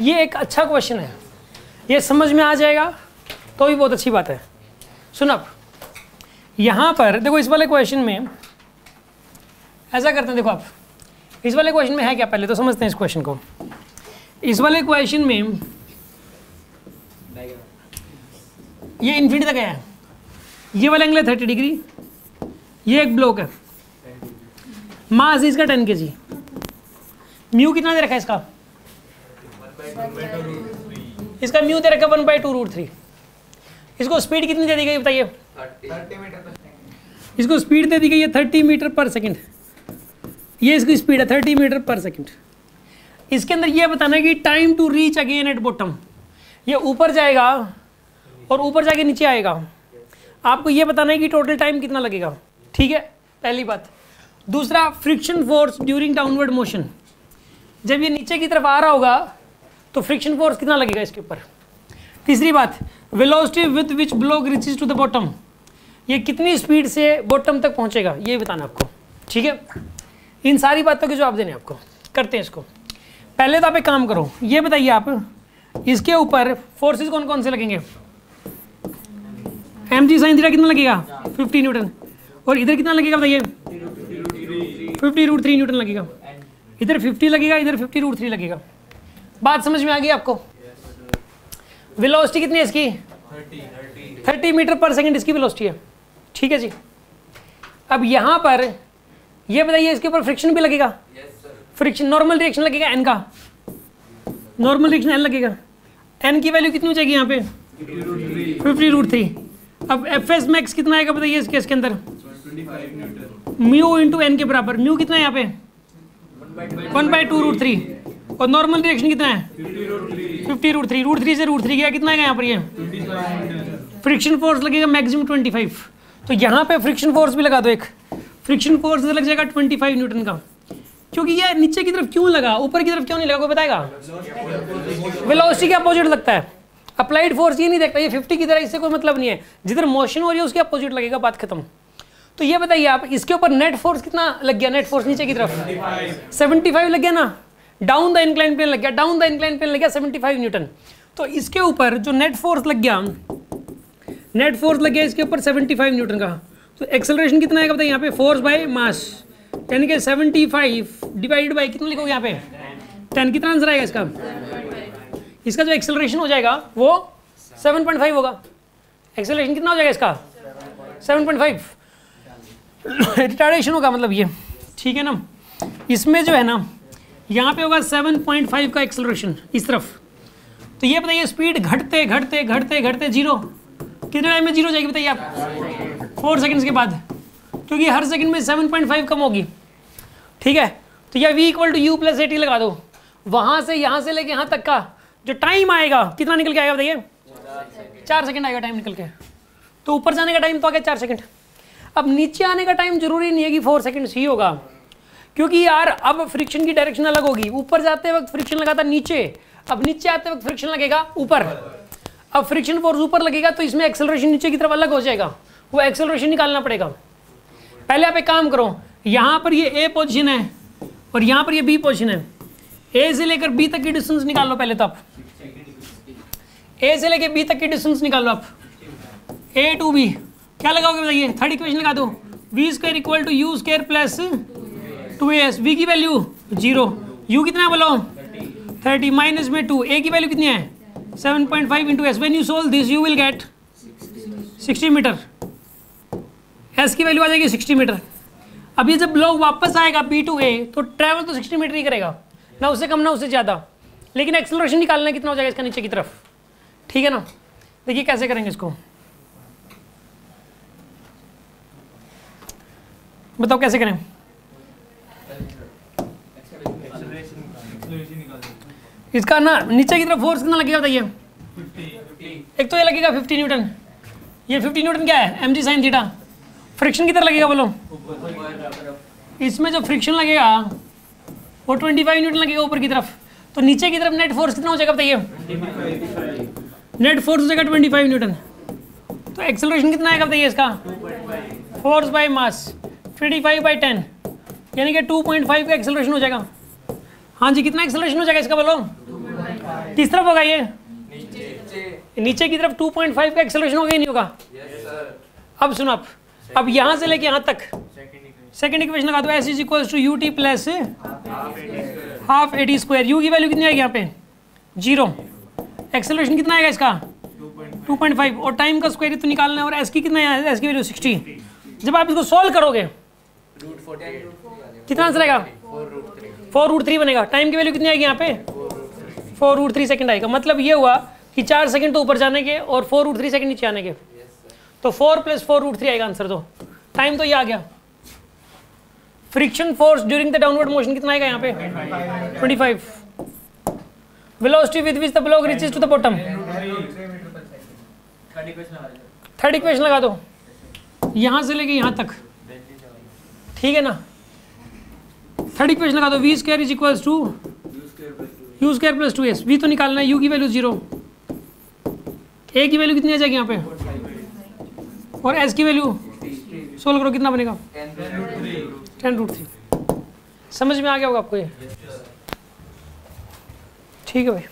ये एक अच्छा क्वेश्चन है, ये समझ में आ जाएगा तो भी बहुत अच्छी बात है। सुन अब यहाँ पर देखो, इस वाले क्वेश्चन में ऐसा करते हैं, देखो आप इस वाले क्वेश्चन में है क्या, पहले तो समझते हैं इस क्वेश्चन को। इस वाले क्वेश्चन में ये इन्फिनिटी तक है, ये वाला एंगल है 30 डिग्री, ये एक ब्लॉक है, मास इसका 10 kg, म्यू कितना दे रखा है इसका, इसका म्यू दे रखा 1/2√3। इसको स्पीड कितनी दे दी गई बताइए, 30 मीटर। इसको स्पीड दे दी गई है 30 मीटर पर सेकंड, ये इसकी स्पीड है 30 मीटर पर सेकंड। इसके अंदर ये बताना है कि time to reach again at bottom, ये ऊपर जाएगा और ऊपर जाके नीचे आएगा, आपको ये बताना है कि टोटल टाइम कितना लगेगा। ठीक है, पहली बात। दूसरा, friction force during downward motion, जब ये नीचे की तरफ आ रहा होगा तो फ्रिक्शन फोर्स कितना लगेगा इसके ऊपर। तीसरी बात, velocity with which block reaches to the bottom, ये कितनी स्पीड से बॉटम तक पहुंचेगा, ये बताना आपको। ठीक है, इन सारी बातों के जवाब देने आपको। करते हैं इसको। पहले तो आप एक काम करो, ये बताइए आप इसके ऊपर फोर्सेस कौन कौन से लगेंगे। mg sin थीटा कितना लगेगा 50 न्यूटन, और इधर कितना लगेगा बताइए 50√3 न्यूटन लगेगा। इधर 50 लगेगा, इधर 50√3 लगेगा। बात समझ में आ गई आपको। वेलोसिटी कितनी है इसकी 30 मीटर पर सेकंड इसकी वेलोसिटी है। ठीक है जी। अब यहाँ पर ये बताइए इसके ऊपर फ्रिक्शन भी लगेगा। फ्रिक्शन नॉर्मल रिएक्शन लगेगा n का, नॉर्मल रिएक्शन n लगेगा। n की वैल्यू कितनी हो जाएगी यहाँ पे 50√3। अब Fs मैक्स कितना आएगा बताइए इस केस के अंदर 25 न्यूटन, म्यू इंटू एन के बराबर। म्यू कितना है यहाँ पे 1/2√3, और नॉर्मल रिएक्शन कितना है 50√3। √3 से √3 गया, कितना आएगा यहाँ पर ये फ्रिक्शन फोर्स लगेगा मैक्सिमम 25। तो यहाँ पे फ्रिक्शन फोर्स भी लगा दो एक, फ्रिक्शन फोर्स लग जाएगा 25 न्यूटन का। क्योंकि ये नीचे की तरफ क्यों लगा, ऊपर की तरफ क्यों नहीं लगा, कोई बताएगा। वेलोसिटी के अपोजिट लगता है, अप्लाइड फोर्स ये नहीं देखता, ये 50 की तरह, इससे कोई मतलब नहीं है। जिधर मोशन हो रही है उसके अपोजिट लगेगा, बात खत्म। तो ये बताइए आप इसके ऊपर नेट फोर्स कितना लग गया, नेट फोर्स नीचे की तरफ 75 लग गया ना, डाउन द इंक्लाइन प्लेन लग गया, डाउन द इंक्लाइन प्लेन लग गया 75 न्यूटन। तो इसके ऊपर जो नेट फोर्स लग गया, नेट फोर्स लग गया इसके ऊपर 75 न्यूटन का। तो एक्सेलरेशन कितना आएगा बताइए यहाँ पे, फोर्स बाय मास, यानी कि 75 डिवाइडेड बाय कितना लिखोगे यहाँ पे 10। कितना आंसर आएगा इसका, इसका जो एक्सेलरेशन हो जाएगा वो 7.5 होगा। एक्सेलरेशन कितना हो जाएगा इसका 7.5, रिटार्डेशन होगा मतलब ये। ठीक है ना, इसमें जो है ना यहाँ पे होगा 7.5 का एक्सेलरेशन इस तरफ। तो ये बताइए स्पीड घटते घटते घटते घटते जीरो, कितने टाइम में जीरो जाएगी बताइए आप 4 सेकंड्स के बाद, क्योंकि हर सेकंड में 7.5 कम होगी। ठीक है, तो यह v = u + at लगा दो। वहाँ से यहाँ से लेके यहाँ तक का जो टाइम आएगा कितना निकल के आएगा बताइए 4 सेकंड आएगा टाइम निकल के। तो ऊपर जाने का टाइम तो आ गया 4 सेकंड। अब नीचे आने का टाइम जरूरी नहीं है कि 4 सेकंड्स ही होगा, क्योंकि यार अब फ्रिक्शन की डायरेक्शन अलग होगी। ऊपर जाते वक्त फ्रिक्शन लगा था नीचे, अब नीचे आते वक्त फ्रिक्शन लगेगा ऊपर। अब फ्रिक्शन फोर्स ऊपर लगेगा तो इसमें एक्सेलरेशन नीचे की तरफ अलग हो जाएगा, वो एक्सेलरेशन निकालना पड़ेगा। पहले आप एक काम करो, यहाँ पर ये ए पोजीशन है और यहाँ पर ये बी पोजीशन है। ए से लेकर बी तक की डिस्टेंस निकाल लो पहले, तो आप ए से लेकर बी तक की डिस्टेंस निकाल लो आप, ए टू बी। क्या लगाओगे बताइए, थर्ड इक्वेशन लगा दो, v² = u² + 2as। v की वैल्यू 0, u कितना है बोलो 30, माइनस में 2, a की वैल्यू कितनी है 7.5 × s। When you solve this you will get 60 meter, s की वैल्यू आ जाएगी 60 मीटर। अब ये जब ब्लॉक वापस आएगा B to A तो ट्रैवल तो 60 मीटर ही करेगा, ना उससे कम ना उससे ज़्यादा, लेकिन एक्सेलरेशन निकालना कितना हो जाएगा इसका नीचे की तरफ। ठीक है ना, देखिए कैसे करेंगे इसको, बताओ कैसे करें। इसका ना नीचे की तरफ फोर्स कितना लगेगा बताइए 50। एक तो ये लगेगा 50 न्यूटन, ये 50 न्यूटन क्या है mg sin थीटा। फ्रिक्शन किधर लगेगा बोलो, इसमें जो फ्रिक्शन लगेगा वो 25 न्यूटन लगेगा ऊपर की तरफ। तो नीचे की तरफ नेट फोर्स कितना हो जाएगा बताइए, नेट फोर्स हो जाएगा 25 न्यूटन। तो एक्सेलरेशन कितना आएगा बताइए इसका, फोर्स बाय मास 25/10, यानी कि 2.5 का एक्सेलरेशन हो जाएगा। हाँ जी, कितना एक्सेलरेशन हो जाएगा इसका बोलो किस तरफ होगा ये? नीचे। नीचे की तरफ 2.5 का एक्सेलरेशन होगा ही नहीं होगा? Yes sir. अब सुनो, अब यहाँ से लेके यहाँ तक सेकंड इक्वेशन लगा दो, s is equal to u t plus half a t square. U की वैल्यू कितनी आएगी यहाँ पे? 0। एक्सेलरेशन कितना आएगा इसका? 2.5 और टाइम का स्क्वायर तो निकालना है और एस की कितना है? एस की वैल्यू 60। जब आप इसको सॉल्व करोगे कितना आंसर आएगा? 4√3 बनेगा। टाइम की वैल्यू कितनी आएगी यहाँ पे? 4√3 सेकंड आएगा। मतलब ये हुआ कि 4 सेकंड तो ऊपर जाने के और 4√3 सेकंड नीचे आने के, तो 4 + 4√3 आएगा आंसर। तो टाइम तो ये आ गया। Friction force during the downward motion कितना आएगा यहाँ पे? 25। Velocity with which the block reaches to the bottom. Third equation लगा दो यहाँ से लेके यहाँ तक, ठीक है ना? थर्ड इक्वेशन लगा दो, v square is equals to u square plus 2s। v तो निकालना है, u की वैल्यू 0, a की वैल्यू कितनी आ जाएगी यहाँ पे और s की वैल्यू सोल्व करो कितना बनेगा? 10√3। समझ में आ गया होगा आपको ये? ठीक है भाई।